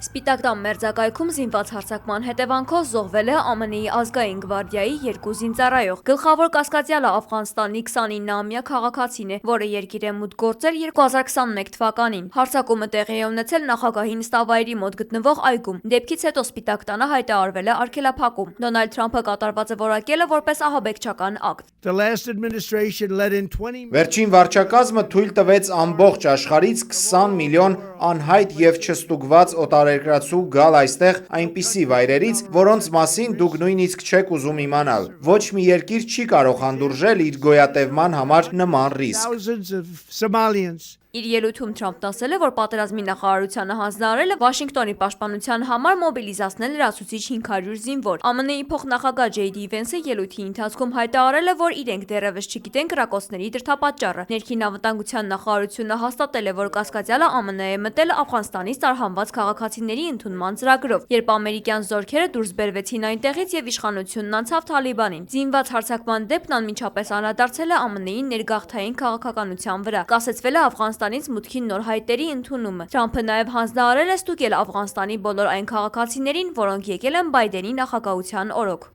Սպիտակ տան մերձակայքում զինված հարձակման հետևանքով զոհվել է ԱՄՆ-ի ազգային գվարդիայի 2 զինծառայող։ Գլխավոր կասկածյալը Աֆղանստանի 29-ամյա քաղաքացին է, որը երկիր է մուտք գործել 2021 թվականին։ Հարձակումը տեղի է ունեցել նախագահի նստավայրի մոտ գտնվող այգում։ Դեպքից հետո Սպիտակ տանը հայտարարվել է արգելափակում։ Դոնալդ Թրամփը կատարվածը որակել է որպես ահաբեկչական ակտ։ Վերջին վարչակազմը թույլ տվեց ամբողջ աշխարհից 20 միլիոն անհայտ եւ չստուգված օտարերկրացու գալ այստեղ այնպիսի վայրերից, որոնց մասին դուք նույնիսկ չեք ուզում իմանալ։ Ոչ մի երկիր չի կարող հանդուրժել իր գոյատևման համար նման ռիսկ։ Իր ելույթում Թրամփն ասել է, որ պատերազմի նախարարությանը հանձնարարել է Վաշինգտոնի պաշտպանության համար մոբիլիզացնել լրացուցիչ 500 զինվոր։ ԱՄՆ-ի փոխնախագահ Ջեյ Դի Վենսը ելույթի ընթացքում հայտարարել է, որ իրենք դեռևս չգիտեն կրակոցների դրդապատճառը։ Ներքին անվտանգության նախարարությունը հաստատել է, որ կասկածյալը ԱՄՆ է մտել Աֆղանստանից տարհանված քաղաքացիների ընդունման ծրագրով, երբ ամերիկյան զորքերը դուրս բերվեցին այնտեղից եւ իշխանությունն անցավ Թալիբանին։ Զինված հարձակման դեպքն անմիջապես անդրադարձել է ԱՄՆ-ի ներգաղթային քաղաքականության վրա։ Կասեցվել է Աֆղանստանից մուտքի նոր հայտերի ընդունումը։ Թրամփը նաև հանձնարարել է ստուգել Աֆղանստանի բոլոր այն քաղաքացիներին, որոնք եկել են Բայդենի նախագահության օրոք։